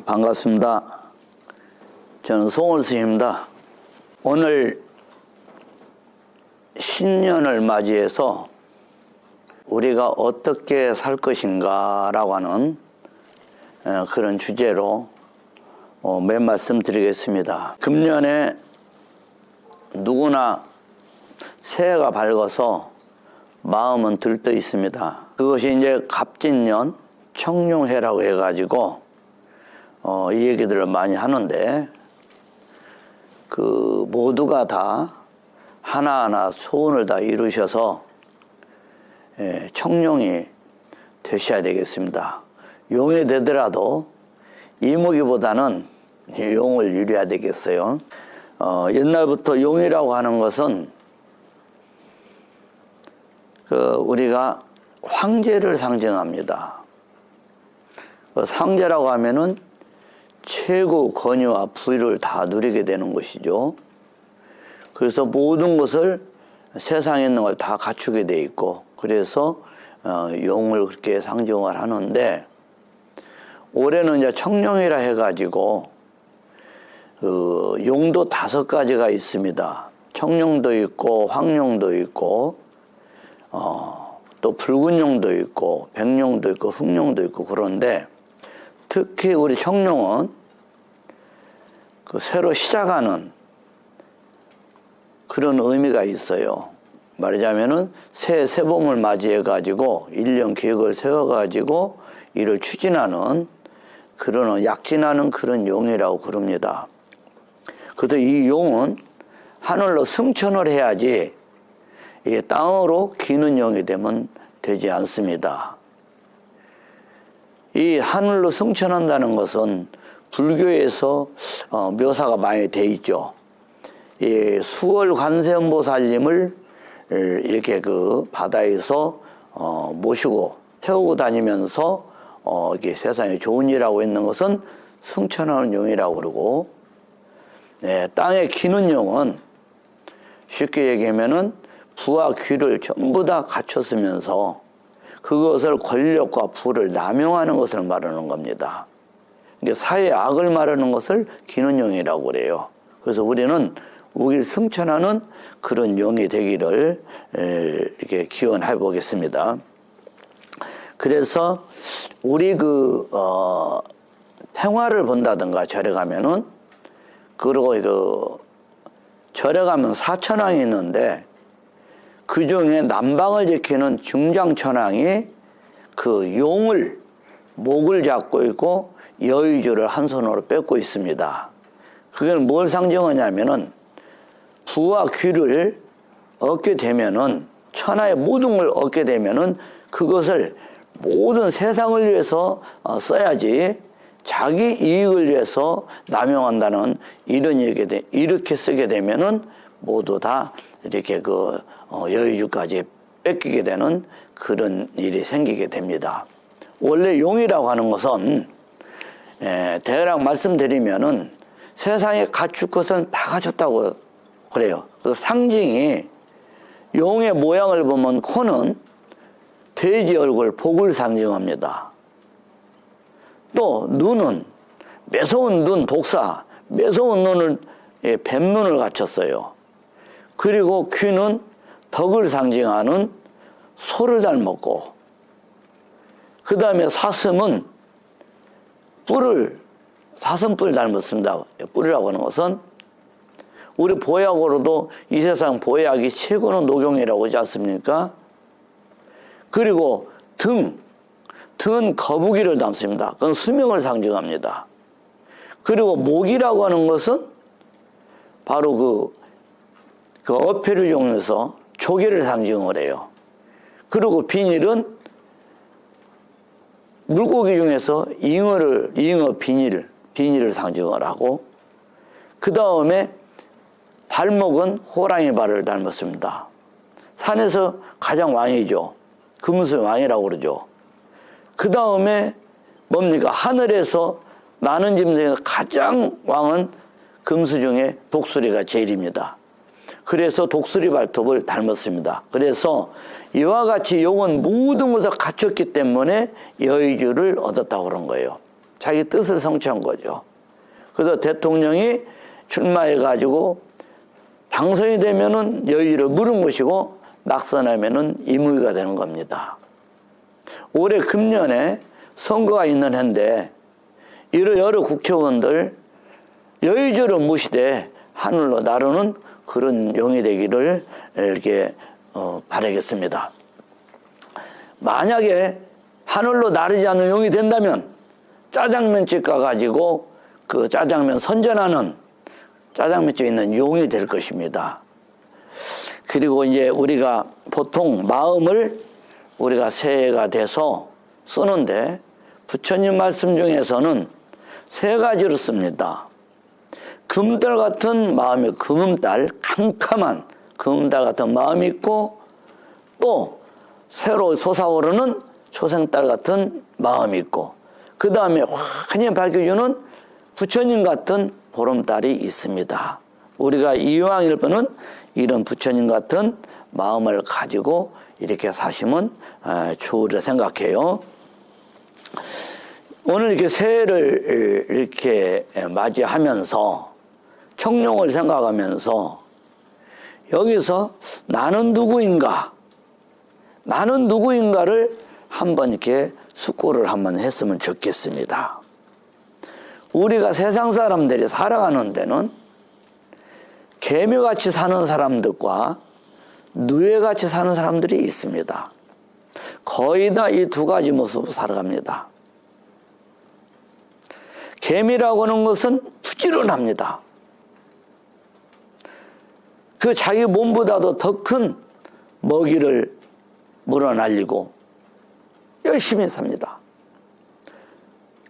반갑습니다. 저는 송월 스님입니다. 오늘 신년을 맞이해서 우리가 어떻게 살 것인가 라고 하는 그런 주제로 몇 말씀 드리겠습니다. 금년에 누구나 새해가 밝아서 마음은 들떠 있습니다. 그것이 이제 갑진년 청룡해라고 해가지고 이 얘기들을 많이 하는데, 그 모두가 다 하나하나 소원을 다 이루셔서 청룡이 되셔야 되겠습니다. 용이 되더라도 이무기보다는 용을 이루어야 되겠어요. 옛날부터 용이라고 하는 것은 우리가 황제를 상징합니다. 황제라고 하면은 최고 권위와 부위를 다 누리게 되는 것이죠. 그래서 모든 것을 세상에 있는 걸 다 갖추게 돼 있고, 그래서 용을 그렇게 상징을 하는데, 올해는 이제 청룡이라 해가지고 용도 5가지가 있습니다. 청룡도 있고 황룡도 있고 또 붉은 용도 있고 백룡도 있고 흑룡도 있고, 그런데 특히 우리 청룡은 새로 시작하는 그런 의미가 있어요. 말하자면은 새봄을 맞이해 가지고 1년 계획을 세워 가지고 이를 추진하는 그런 약진하는 그런 용이라고 그럽니다. 그래서 이 용은 하늘로 승천을 해야지 땅으로 기는 용이 되면 되지 않습니다. 이 하늘로 승천한다는 것은 불교에서 묘사가 많이 돼 있죠. 이 수월 관세음보살님을 이렇게 그 바다에서 모시고 태우고 다니면서 이게 세상에 좋은 일하고 있는 것은 승천하는 용이라고 그러고, 땅에 기는 용은 쉽게 얘기하면은 부와 귀를 전부 다 갖췄으면서 그것을 권력과 부를 남용하는 것을 말하는 겁니다. 사회의 악을 말하는 것을 기는 용이라고 그래요. 그래서 우리는 우리를 승천하는 그런 용이 되기를 이렇게 기원해 보겠습니다. 그래서 우리 평화를 본다든가 절에 가면은, 그리고 절에 가면 사천왕이 있는데 그 중에 남방을 지키는 중장천왕이 그 용을 목을 잡고 있고 여의주를 한 손으로 뺏고 있습니다. 그게 뭘 상징하냐면은 부와 귀를 얻게 되면은, 천하의 모든 걸 얻게 되면은 그것을 모든 세상을 위해서 써야지 자기 이익을 위해서 남용한다는 이런 얘기, 이렇게 쓰게 되면은 모두 다 이렇게 여의주까지 뺏기게 되는 그런 일이 생기게 됩니다. 원래 용이라고 하는 것은 대략 말씀드리면은 세상에 갖출 것은 다 갖췄다고 그래요. 그래서 상징이, 용의 모양을 보면 코는 돼지 얼굴 복을 상징합니다. 또 눈은 매서운 눈, 독사, 매서운 눈을 뱀눈을 갖췄어요. 그리고 귀는 덕을 상징하는 소를 닮았고, 그 다음에 사슴은 사슴뿔 닮았습니다. 뿔이라고 하는 것은 우리 보약으로도 이 세상 보약이 최고는 녹용이라고 하지 않습니까? 그리고 등은 거북이를 닮습니다. 그건 수명을 상징합니다. 그리고 목이라고 하는 것은 바로 그 어패류 중에서 조개를 상징을 해요. 그리고 비닐은 물고기 중에서 잉어 비닐을 상징을 하고, 그 다음에 발목은 호랑이 발을 닮았습니다. 산에서 가장 왕이죠. 금수의 왕이라고 그러죠. 그 다음에 뭡니까? 하늘에서 나는 짐승에서 가장 왕은 금수 중에 독수리가 제일입니다. 그래서 독수리 발톱을 닮았습니다. 그래서 이와 같이 용은 모든 것을 갖췄기 때문에 여의주를 얻었다고 그런 거예요. 자기 뜻을 성취한 거죠. 그래서 대통령이 출마해가지고 당선이 되면은 여의를 물은 것이고 낙선하면은 임의가 되는 겁니다. 올해 금년에 선거가 있는 해인데 여러 국회의원들 여의주를 무시되 하늘로 나르는 그런 용이 되기를 이렇게 바라겠습니다. 만약에 하늘로 나르지 않는 용이 된다면 짜장면집 가가지고 그 짜장면 선전하는 짜장면집에 있는 용이 될 것입니다. 그리고 이제 우리가 보통 마음을 우리가 새해가 돼서 쓰는데 부처님 말씀 중에서는 세 가지로 씁니다. 금달 같은 마음이 금음달, 캄캄한 금음달 같은 마음이 있고 또 새로 솟아오르는 초생달 같은 마음이 있고 그 다음에 환히 밝혀주는 부처님 같은 보름달이 있습니다. 우리가 이왕일번은 이런 부처님 같은 마음을 가지고 이렇게 사시면 좋으리라 생각해요. 오늘 이렇게 새해를 이렇게 맞이하면서 청룡을 생각하면서 여기서 나는 누구인가? 나는 누구인가를 한번 이렇게 숙고를 한번 했으면 좋겠습니다. 우리가 세상 사람들이 살아가는 데는 개미같이 사는 사람들과 누에같이 사는 사람들이 있습니다. 거의 다 이 두 가지 모습으로 살아갑니다. 개미라고 하는 것은 부지런합니다. 그 자기 몸보다도 더 큰 먹이를 물어날리고 열심히 삽니다.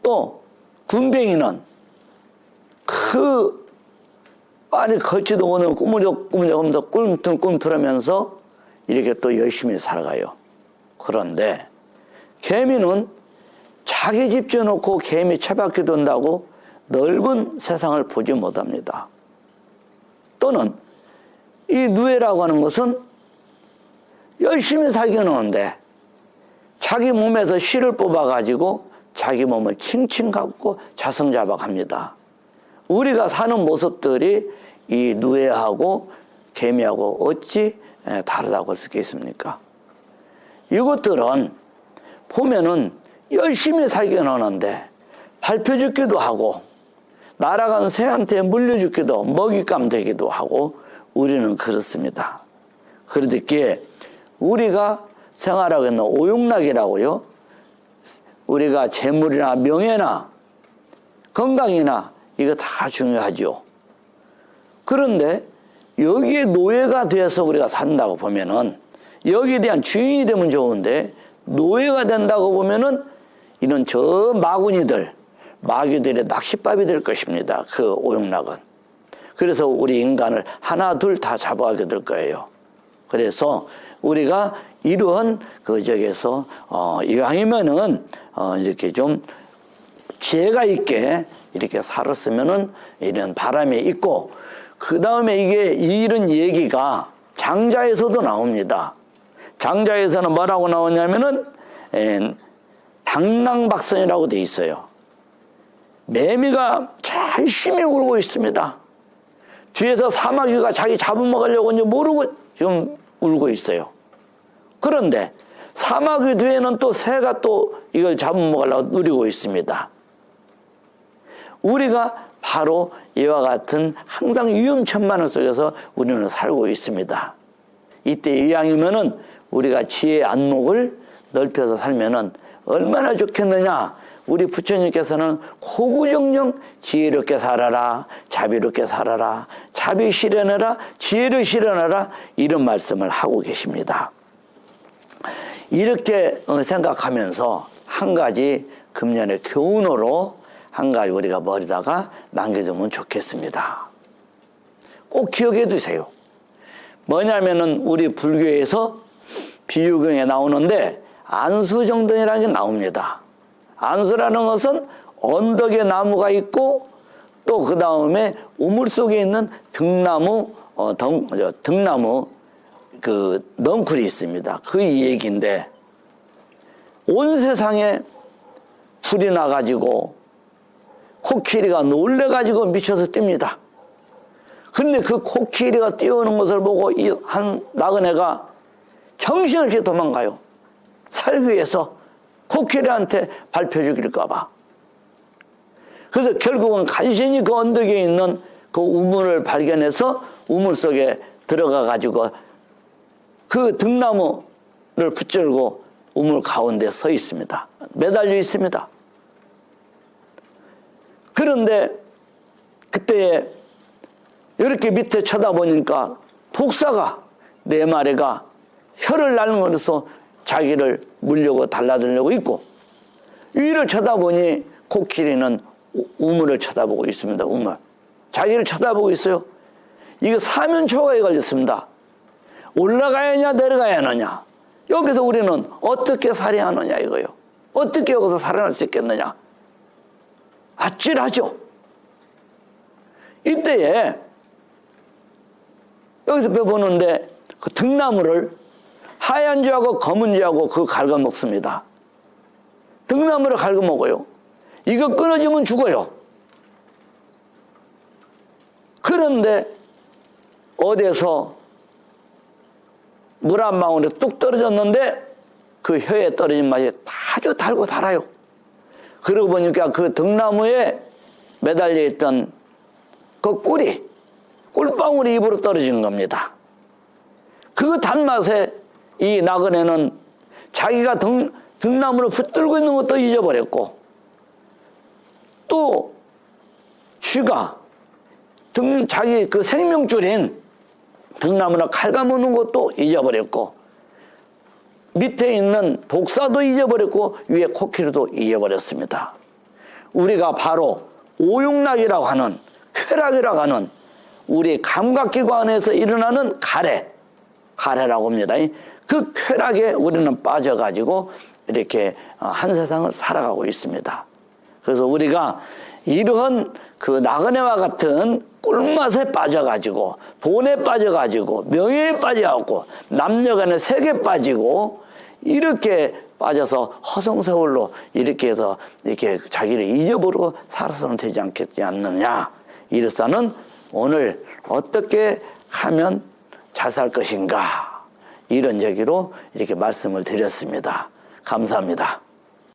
또 군뱅이는 그 빨리 걷지도 못하는 꾸물쩍꾸물쩍 꿈틀꿈틀하면서 이렇게 또 열심히 살아가요. 그런데 개미는 자기 집 지어놓고 개미 채바퀴 돈다고 넓은 세상을 보지 못합니다. 또는 이 누에라고 하는 것은 열심히 살긴 하는데 자기 몸에서 실을 뽑아가지고 자기 몸을 칭칭 갖고 자성자박합니다. 우리가 사는 모습들이 이 누에하고 개미하고 어찌 다르다고 할 수 있겠습니까? 이것들은 보면은 열심히 살긴 하는데 밟혀 죽기도 하고 날아간 새한테 물려 죽기도 먹잇감 되기도 하고 우리는 그렇습니다. 그러기에 우리가 생활하고 있는 오용락이라고요. 우리가 재물이나 명예나 건강이나 이거 다 중요하죠. 그런데 여기에 노예가 돼서 우리가 산다고 보면은 여기에 대한 주인이 되면 좋은데 노예가 된다고 보면은 이런 저 마귀들의 낚싯밥이 될 것입니다. 그 오용락은. 그래서 우리 인간을 하나 둘 다 잡아가게 될 거예요. 그래서 우리가 이러한 저기에서 이왕이면은 이렇게 좀 지혜가 있게 이렇게 살았으면은 이런 바람이 있고 그 다음에 이런 얘기가 장자에서도 나옵니다. 장자에서는 뭐라고 나오냐면은 당랑박선이라고 돼 있어요. 매미가 열심히 울고 있습니다. 뒤에서 사마귀가 자기 잡아먹으려고 모르고 지금 울고 있어요. 그런데 사마귀 뒤에는 또 새가 또 이걸 잡아먹으려고 누리고 있습니다. 우리가 바로 이와 같은 항상 위험천만한 속에서 우리는 살고 있습니다. 이때 이왕이면은 우리가 지혜의 안목을 넓혀서 살면은 얼마나 좋겠느냐. 우리 부처님께서는 고구정령 지혜롭게 살아라, 자비롭게 살아라, 자비 실현해라, 지혜를 실현하라 이런 말씀을 하고 계십니다. 이렇게 생각하면서 한 가지 금년의 교훈으로 한 가지 우리가 머리다가 남겨두면 좋겠습니다. 꼭 기억해 두세요. 뭐냐면은 우리 불교에서 비유경에 나오는데 안수정등이라는 게 나옵니다. 안수라는 것은 언덕에 나무가 있고 또 그 다음에 우물 속에 있는 등나무 그 넝쿨이 있습니다. 그 얘기인데 온 세상에 불이 나가지고 코끼리가 놀래가지고 미쳐서 뜁니다. 그런데 그 코끼리가 뛰어오는 것을 보고 이 한 나그네가 정신없이 도망가요. 살기 위해서 코끼리한테 밟혀 죽일까봐. 그래서 결국은 간신히 그 언덕에 있는 그 우물을 발견해서 우물 속에 들어가 가지고 그 등나무를 붙들고 우물 가운데 서 있습니다. 매달려 있습니다. 그런데 그때에 이렇게 밑에 쳐다보니까 독사가 4마리가 혀를 날면서 자기를 물려고 달라들려고 있고, 위를 쳐다보니 코끼리는 우물을 쳐다보고 있습니다. 우물. 자기를 쳐다보고 있어요. 이거 사면초가에 걸렸습니다. 올라가야 하냐 내려가야 하느냐. 여기서 우리는 어떻게 살아야 하느냐 이거요. 어떻게 여기서 살아날 수 있겠느냐. 아찔하죠. 이때에 여기서 배보는데 그 등나무를 하얀 쥐하고 검은 쥐하고 그거 갉아먹습니다. 등나무를 갉아먹어요. 이거 끊어지면 죽어요. 그런데 어디에서 물 한 방울이 뚝 떨어졌는데 그 혀에 떨어진 맛이 아주 달고 달아요. 그러고 보니까 그 등나무에 매달려 있던 그 꿀방울이 입으로 떨어진 겁니다. 그 단맛에 이 나그네는 자기가 등나무를 붙들고 있는 것도 잊어버렸고, 또 쥐가 자기 그 생명줄인 등나무를 갉아먹는 것도 잊어버렸고, 밑에 있는 독사도 잊어버렸고, 위에 코끼리도 잊어버렸습니다. 우리가 바로 오용락이라고 하는, 쾌락이라고 하는 우리 감각기관에서 일어나는 가래라고 합니다. 그 쾌락에 우리는 빠져가지고 이렇게 한 세상을 살아가고 있습니다. 그래서 우리가 이러한 그 나그네와 같은 꿀맛에 빠져가지고, 돈에 빠져가지고, 명예에 빠져가지고, 남녀간의 색에 빠지고, 이렇게 빠져서 허송세월로 이렇게 해서 이렇게 자기를 잊어버리고 살아서는 되지 않느냐. 이래서는 오늘 어떻게 하면 잘 살 것인가, 이런 얘기로 이렇게 말씀을 드렸습니다. 감사합니다.